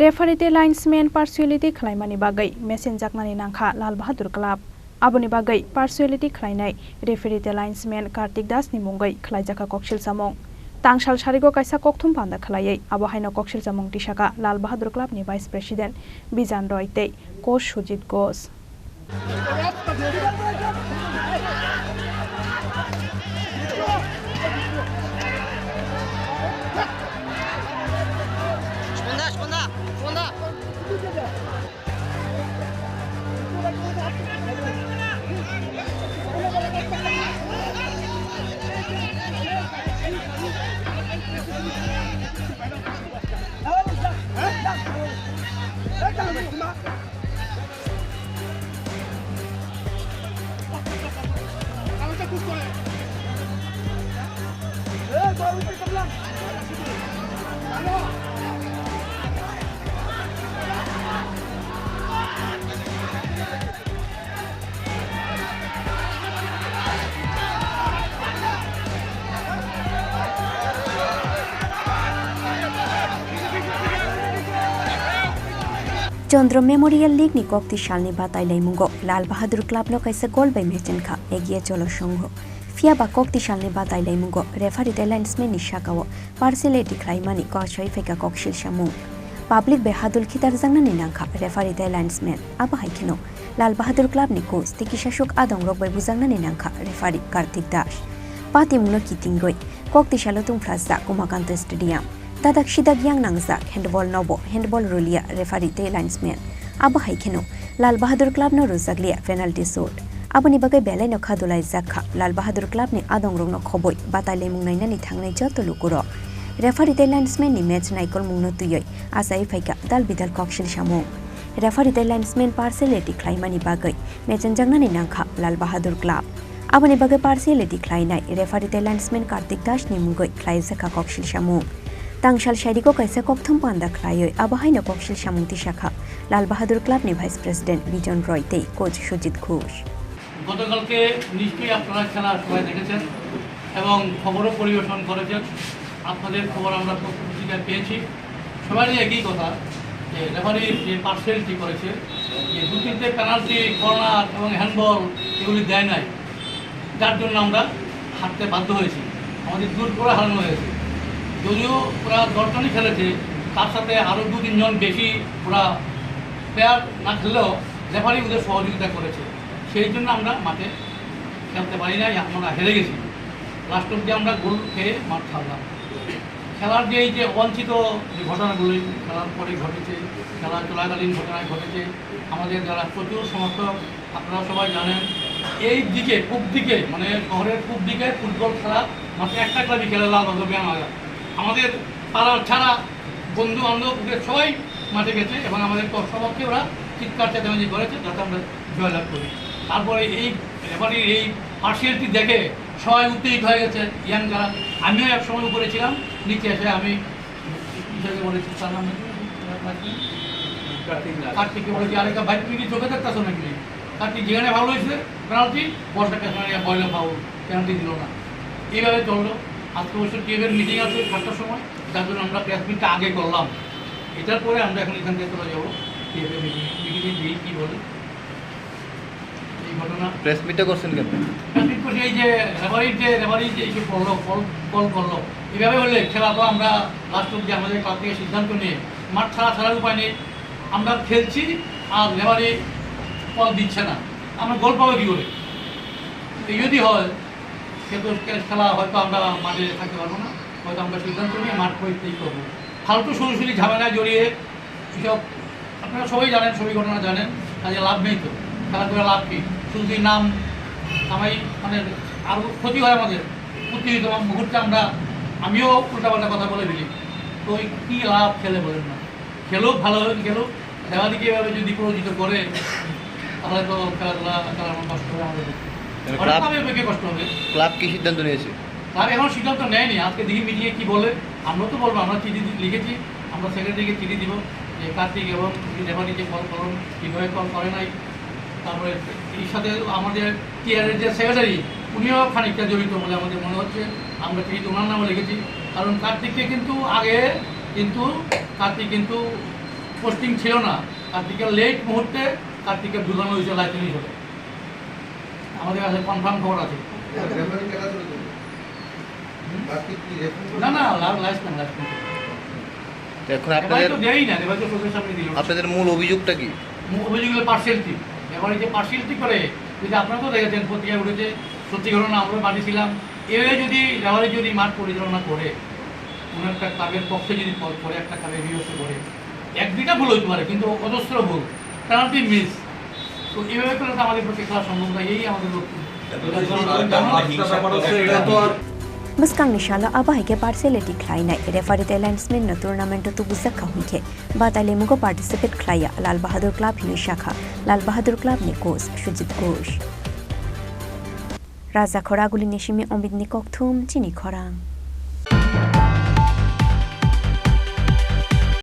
रेफारिते linesmen पार्सुएलिटी खालायमानि बागै मेसेन जाकनानि नांखा Lal Bahadur club आबोनि बागै पार्सुएलिटी खालायनाय रेफारिते लाइन्समेन कार्तिक दासनि मुंगै खालायजाखा ककशिल सामं तांसाल सारिगो कायसा ककथुम पान्दा खालायै आबहायनो ककशिल सामं टिसाका लाल बाहादुर क्लाबनि भाइस प्रेसिडेंट बिजान रय तै कोच सुजित घोष चंद्र मेमोरियल लीग नि कक्ति सालनि बातायलाय मुंगो लाल बहादुर क्लाब नो कैसे गोल बाय मेचन खा एगिए चलो संघ फिया बा कक्ति सालनि बातायलाय मुंगो रेफारी लाइन्समेन नि शाकाओ पार्सुएलिटी खालायमानि कचय फेका ककशिल सामु पब्लिक बेहादुल खितार जांनानि नांखा रेफारी लाइन्समेन आबा हाइखिनो लाल बहादुर क्लाब नि कोच तिकि शासक आदं रक बाय बुजांनानि नांखा रेफारी कार्तिक दास पाति मुनो कितिंगय कक्ति सालो तुंफ्राजा कुमाकान्त स्टेडियम दादाक सिदाक yang nangjak handball nobo handball rulia referee te linesman abo haikeno Lal Bahadur club no रुजागलिया penalty shot aboni bagai belai no khadulai jakha Lal Bahadur club ni adong rong no khoboi batai mung nainani thangnai joto lukuro referee te linesman ni match naikol mung no tuyoi asai faika dal bidal kokshil samu referee te linesman partiality khlaimani bagai match jangnani nangkha Lal Bahadur club aboni bagai partiality khlainai referee te linesman Kartik Das ni mungoi khlai jakha kokshil samu तांसाल शायरिको कैसे ककथुम पान्दा खालायै आबहायनो ककशिल सामं टिसाका लाल बहादुर क्लाब नि भाइस प्रेसिडेंट बिजन रय तै कोच सुजित घोष গতকালকে নিশ্চয়ই আপনারা খেলা সবাই দেখেছেন এবং খবরও পরিবেশন করেছেন আপনাদের খবর আমরা পত্রিকায় পেয়েছি সবারই একই কথা যে রেফারি যে পার্সিয়ালিটি করেছে যে দু তিনটে পেনাল্টি কর্নার এবং হ্যান্ডবল এগুলি দেয় নাই যার জন্য আমরা হারতে বাধ্য হয়েছি আমাদের দূর করে হারানো হয়েছে যদিও ওরা 10 জনই খেলেছে তার সাথে আরও 2-3 জন বেশি ওরা প্লেয়ার না খেললেও রেফারি ওদের সহযোগিতা করেছে সেই জন্য আমরা মাঠে খেলতে পারি না আমরা হেরে গেছি লাস্ট অব্দি আমরা গোল খেয়ে মাঠ ছাড়লাম খেলার যে এই যে অবাঞ্ছিত যে ঘটনাগুলি খেলার পরে ঘটেছে খেলা চলাকালীন ঘটনায় ঘটেছে আমাদের যারা প্রচুর সমর্থক আপনারা সবাই জানেন এই দিকে পূব দিকে মানে শহরের পূব দিকে ফুটবল খেলা মাত্র একটা ক্লাবই খেলে লাল বাহাদুর আগা আমাদের পাড়ার ছাড়া বন্ধু বান্ধবদের সবাই মাঠে গেছে এবং আমাদের সবাইকে ওরা চিৎকার চেঁচামেচি করেছে যাতে আমরা জয়লাভ করি তারপরে এই রেফারির এই পার্সিয়ালিটি দেখে সবাই উত্তেজিত হয়ে গেছে ইয়াং যারা আমিও এক সময় উপরে ছিলাম নিচে এসে আমি বলেছি তার নাম কার্তিককে বলেছি আরেকটা ভাই তুমি কি চোখে দেখতেছো নাকি কার্তিক যেখানে ভালো হয়েছে পেনাল্টি বর্ষাকে বয়লে ফাউল পেনাল্টি দিল না এইভাবে চললো আজকে অবশ্য টিএফের মিটিং আছে 7টার সময় যার জন্য আমরা প্রেস মিটটা আগে করলাম এটার পরে আমরা এখন এখান থেকে চলে যাবো টিএফের মিটিংয়ে দিই কী বলে এই ঘটনা প্রেস মিটটা করছেন কেন প্রেস মিট করছি এই যে রেফারি যে এসে কল করলো এইভাবে হলে খেলা তো আমরা লাস্ট অব্দি আমাদের ক্লাব থেকে সিদ্ধান্ত নিয়ে মাঠ ছাড়ার উপায় নেই আমরা খেলছি আর রেফারি কল দিচ্ছে না আমরা গোল পাবো কী করে এই যদি হয় কিন্তু খেলা হয়তো আমরা মাঠে থাকতে পারবো না হয়তো আমরা সিদ্ধান্ত নিয়ে মাঠ পরিত্যাগ করবো ফালতু সরাসরি ঝামেলায় জড়িয়ে এসব আপনারা সবাই জানেন সবই ঘটনা জানেন কাজে লাভ নেই তো খেলা করে লাভ কী শুধু নাম কামাই মানে আরও ক্ষতি হয় আমাদের উত্তেজিত মুহূর্তে আমিও উল্টাপাল্টা কথা বলে দিলি তো ওই কী লাভ খেলে বলেন না খেলুক ভালোভাবে খেলুক খেলাদিকে এভাবে যদি প্রয়োজিত করে তাহলে তো খেলাধুলা খেলার কষ্ট হবে আমাদের কষ্ট হবে ক্লাব কি সিদ্ধান্ত নিয়েছে ক্লাব এখন সিদ্ধান্ত নেয়নি আজকে দেখি মিটিংয়ে কী বলে আমরা তো বলবো আমরা চিঠি লিখেছি আমরা সেক্রেটারিকে চিঠি দিব যে কার্তিক এবং রেফারি যে কল করুন কীভাবে কল করে নাই তারপরে এর সাথে আমাদের টিআরের যে সেক্রেটারি উনিও খানিকটা জড়িত বলে আমাদের মনে হচ্ছে আমরা চিঠি ওনার নামে লিখেছি কারণ কার্তিককে কিন্তু আগে কার্তিক পোস্টিং ছিল না, কার্তিকের লেট মুহূর্তে কার্তিকের দুলানো হয়েছে লাইসেন্স হিসেবে। আমাদের কাছে কনফার্ম খবর আছে। না না লাইসেন্স তো এখন আপনাদের তো দেয়ই না, এবার তো চোখের সামনে দিল। আপনাদের মূল অভিযোগটা কি? অভিযোগ হলো পার্সিয়ালিটি। এবারে যে পার্সিয়ালিটি করে, যদি আপনারা তো দেখেছেন পত্রিকা উঠেছে, সত্যি ঘটনা আমরা মাঠে ছিলাম। এভাবে যদি রেফারি যদি মাঠ পরিচালনা করে, কোনো একটা ক্লাবের পক্ষে যদি করে, একটা ক্লাবের বিরুদ্ধে করে, এক দুইটা ভুল হইতে পারে, কিন্তু অজস্র ভুল, পেনাল্টি মিস, তো এইভাবে করলে তো আমাদের পক্ষে খেলা সম্ভব না। এই আমাদের লক্ষ্য। Buskang ni shala aba hike partiality khlainai referee te linesman na tournament tu busakha huike batale mugo participate khlaya Lal Bahadur Club hinu shakha Lal Bahadur Club ni coach Sujit Ghosh Raza Khoraguli nishimi ombid ni kokthum chini khorang